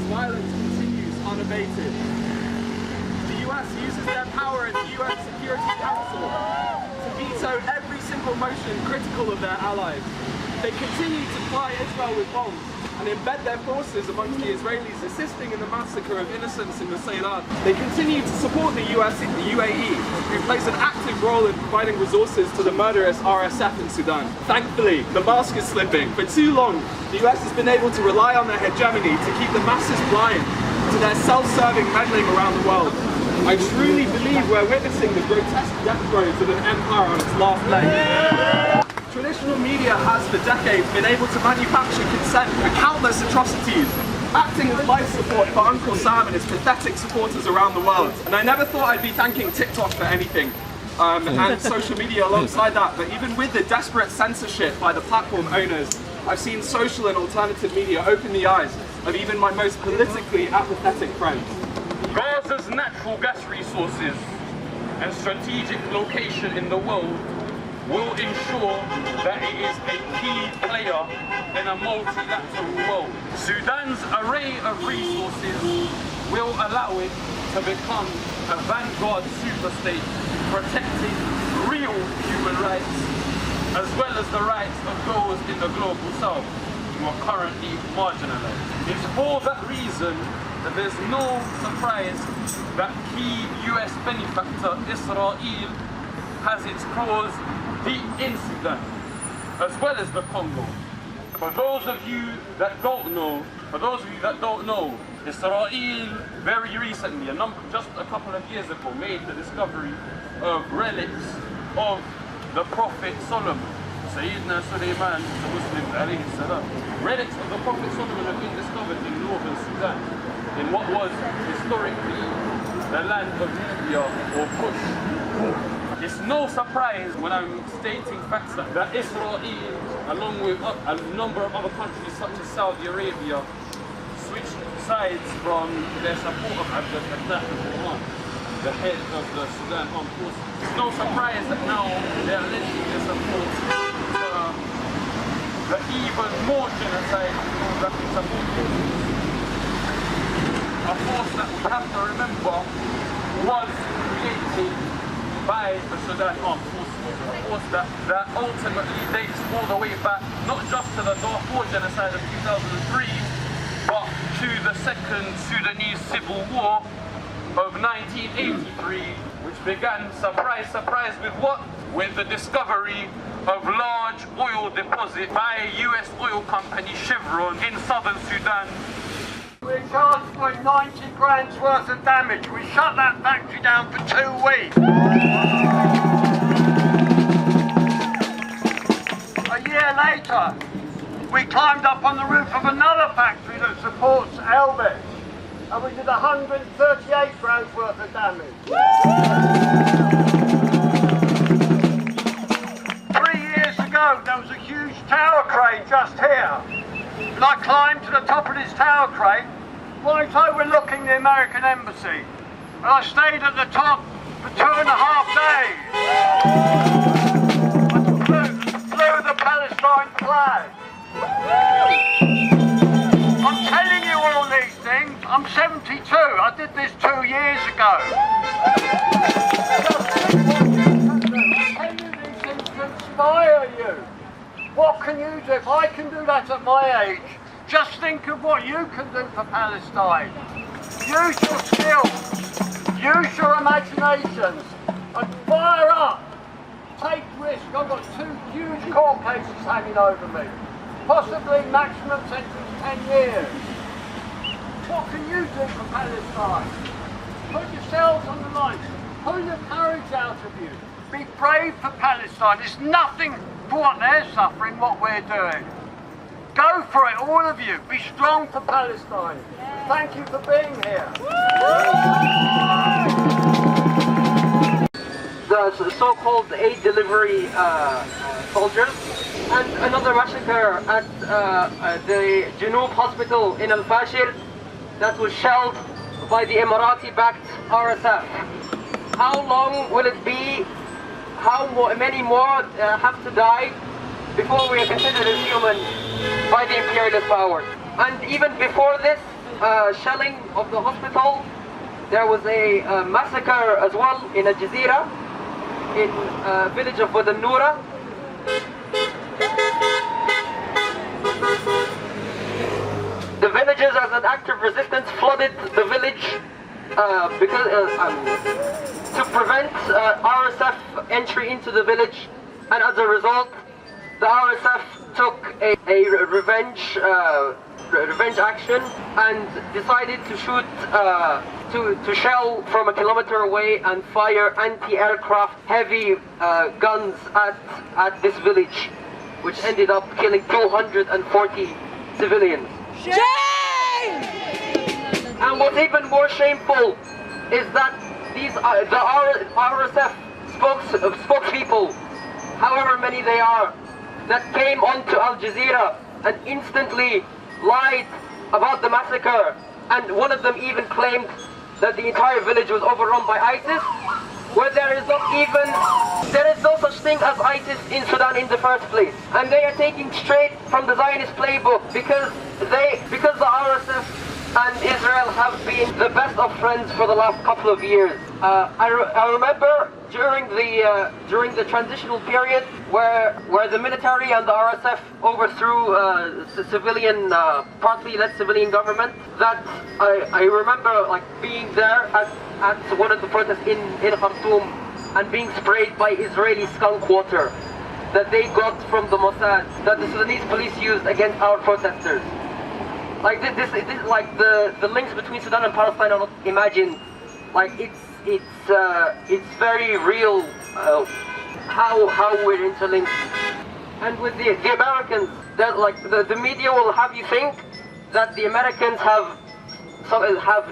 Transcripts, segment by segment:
Israel's violence continues unabated. The US uses their power in the UN Security Council to veto every single motion critical of their allies. They continue to ply Israel with bombs and embed their forces amongst the Israelis, assisting in the massacre of innocents in the Saleh. They continue to support the UAE, who plays an active role in providing resources to the murderous RSF in Sudan. Thankfully, the mask is slipping. For too long, the US has been able to rely on their hegemony to keep the masses blind to their self-serving meddling around the world. I truly believe we're witnessing the grotesque death throes of an empire on its last leg. Traditional media has for decades been able to manufacture consent for countless atrocities, acting as life support for Uncle Sam and his pathetic supporters around the world. And I never thought I'd be thanking TikTok for anything, and social media alongside that, but even with the desperate censorship by the platform owners, I've seen social and alternative media open the eyes of even my most politically apathetic friends. Gaza's natural gas resources and strategic location in the world will ensure that it is a key player in a multilateral world. Sudan's array of resources will allow it to become a vanguard superstate, protecting real human rights, as well as the rights of those in the global south who are currently marginalized. It's for that reason that there's no surprise that key US benefactor Israel has its claws deep in Sudan, as well as the Congo. For those of you that don't know, Israel very recently, just a couple of years ago, made the discovery of relics of the Prophet Solomon. Sayyidina Sulaiman, the Muslims alayhi salam. Relics of the Prophet Solomon have been discovered in northern Sudan, in what was historically the land of Libya or Kush. It's no surprise when I'm stating facts that Israel, along with a number of other countries such as Saudi Arabia, switched sides from their support of Abdel Fattah al-Burhan, the head of the Sudan Armed Forces. It's no surprise that now they are lending their support to the even more genocide rapid support forces. A force that we have to remember was created by the Sudan Armed Forces, a force that ultimately dates all the way back, not just to the Darfur genocide of 2003, but to the Second Sudanese Civil War of 1983, which began, surprise, surprise, with what? With the discovery of large oil deposit by US oil company Chevron in southern Sudan. We're charged for 90 grand's worth of damage. We shut that factory down for 2 weeks. A year later, we climbed up on the roof of another factory that supports Elbit, and we did 138 grand's worth of damage. 3 years ago, there was a huge tower crane just here. And I climbed to the top of this tower crane, right overlooking the American Embassy. And I stayed at the top for 2.5 days. I flew the Palestine flag. I'm telling you all these things. I'm 72. I did this 2 years ago. I'm telling you these things to inspire you. What can you do? If I can do that at my age, just think of what you can do for Palestine. Use your skills, use your imaginations, and fire up. Take risks. I've got 2 huge court cases hanging over me. Possibly maximum sentence 10 years. What can you do for Palestine? Put yourselves on the line. Pull the courage out of you. Be brave for Palestine. It's nothing for what they're suffering, what we're doing. Go for it, all of you. Be strong for Palestine. Thank you for being here. The so-called aid delivery soldiers, and another massacre at the Janoub hospital in Al-Fashir that was shelled by the Emirati-backed RSF. How long will it be? How many more have to die before we are considered as human by the imperialist powers? And even before this, shelling of the hospital. There was a massacre as well in a jazeera, in a village of Wad al-Noura. The villagers, as an act of resistance, flooded the village to prevent RSF entry into the village, and as a result, the RSF took a revenge action and decided to shoot, to shell from a kilometer away and fire anti-aircraft heavy guns at this village, which ended up killing 240 civilians. Shame! And what's even more shameful is that these the RSF spokespeople, however many they are, that came onto Al Jazeera and instantly lied about the massacre, and one of them even claimed that the entire village was overrun by ISIS, where there is no such thing as ISIS in Sudan in the first place. And they are taking straight from the Zionist playbook because the RSF and Israel have been the best of friends for the last couple of years. I remember during the transitional period where the military and the RSF overthrew civilian, partly led civilian government, that I remember like being there at one of the protests in Khartoum and being sprayed by Israeli skunk water that they got from the Mossad, that the Sudanese police used against our protesters. Like this like the links between Sudan and Palestine are not imagined. Like it's very real how we're interlinked. And with the Americans, that like the media will have you think that the Americans have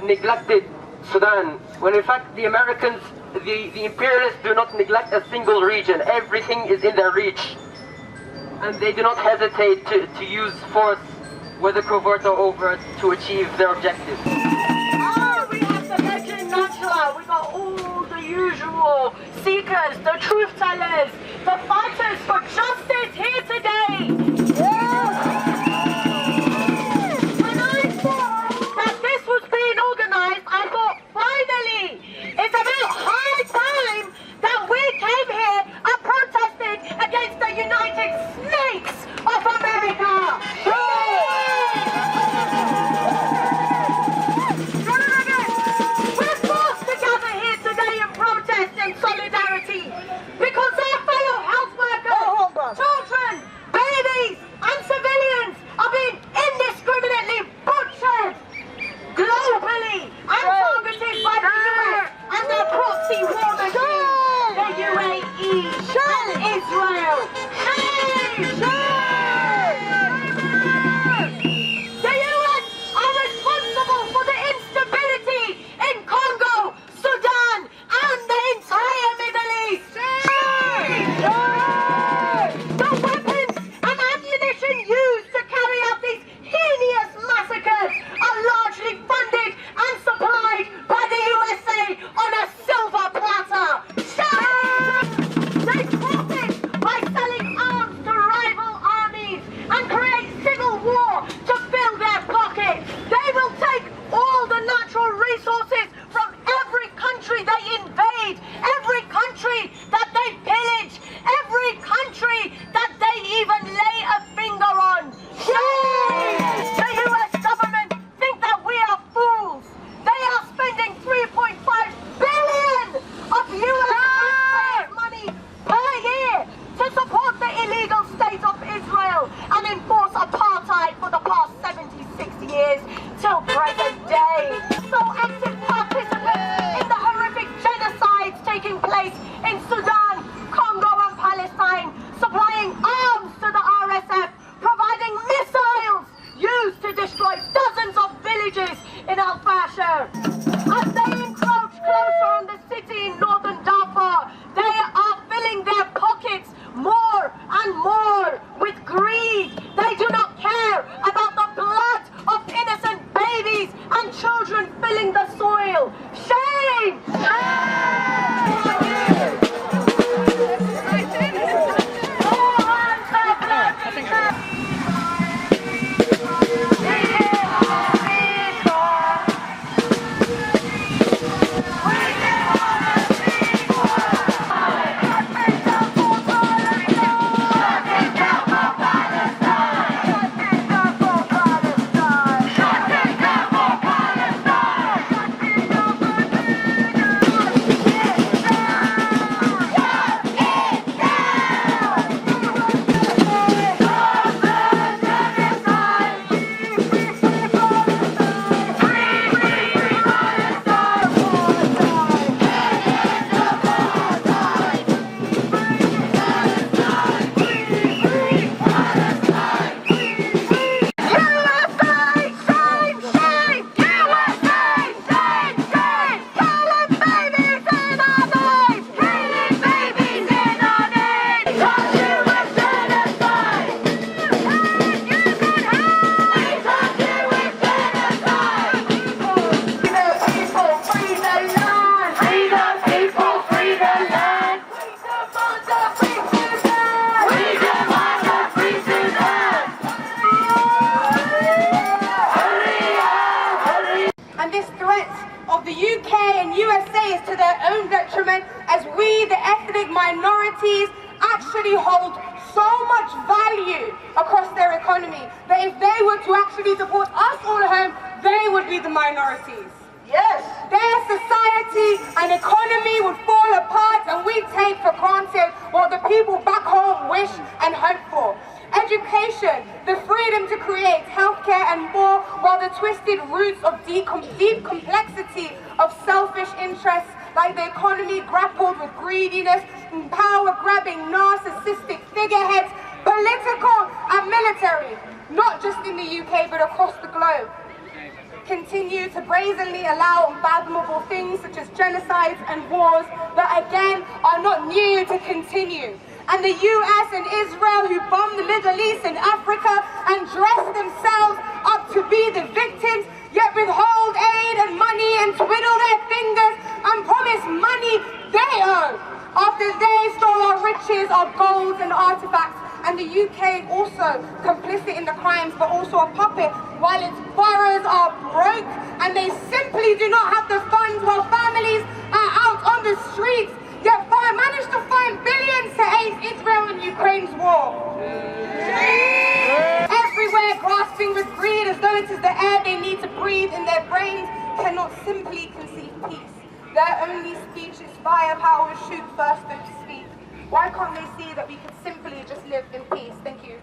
neglected Sudan, when in fact the Americans, the imperialists do not neglect a single region. Everything is in their reach, and they do not hesitate to use force, whether covert or overt, to achieve their objectives. Oh, we have the legend Najla, we got all the usual seekers, the truth tellers, the fighters for justice here today. When I saw that this was being organized, I thought, finally, it's about high time that we came here and protested against the United Snakes of America. Solidarity, because our fellow health workers, children, babies and civilians are being indiscriminately butchered globally and targeted by the US and their proxy war machine, the UAE and Israel. The US are responsible for the instability in Congo, Sudan, and the entire Middle East. The weapons and ammunition used to carry out these heinous massacres are largely funded and supplied by the USA on a silver platter. They profit by selling arms to rival armies and create civil war to fill their pockets. They will take all the natural resources from every country they invade, every country that they pillage, every country that they even lay a finger on. The US government think that we are fools. They are spending 3.5 billion of US money per year to support the illegal state of Israel and enforce apartheid for the past 76 years till present day. So active participants in the horrific genocides taking place in Sudan, Congo and Palestine, supplying arms to the RSF, providing missiles used to destroy dozens of villages in Al-Fashir. As they encroach closer on the city in northern Darfur, they are filling their pockets more and more with greed. They do not care about the blood of innocent babies and children filling the soil. Shame! this threat of the UK and USA is to their own detriment, as we, the ethnic minorities, actually hold so much value across their economy that if they were to actually deport us all home, they would be the minorities. Yes. Their society and economy would fall apart and we take for granted what the people back home wish and hope for. Education, the freedom to create healthcare and more, while the twisted roots of deep complexity of selfish interests like the economy grappled with greediness, power-grabbing, narcissistic figureheads, political and military, not just in the UK but across the globe, continue to brazenly allow unfathomable things such as genocides and wars that again are not new to continue. And the US and Israel, who bomb the Middle East and Africa and dress themselves up to be the victims, yet withhold aid and money and twiddle their fingers and promise money they owe after they stole our riches, our gold and artifacts. And the UK also complicit in the crimes, but also a puppet, while its boroughs are broke and they simply do not have the funds, while families are out on the streets, yet managed to find billions to aid Israel and Ukraine's war. Everywhere grasping with greed as though it is the air they need to breathe in their brains, cannot simply conceive peace. Their only speech is fire power, shoot first and speak. Why can't they see that we can simply just live in peace? Thank you.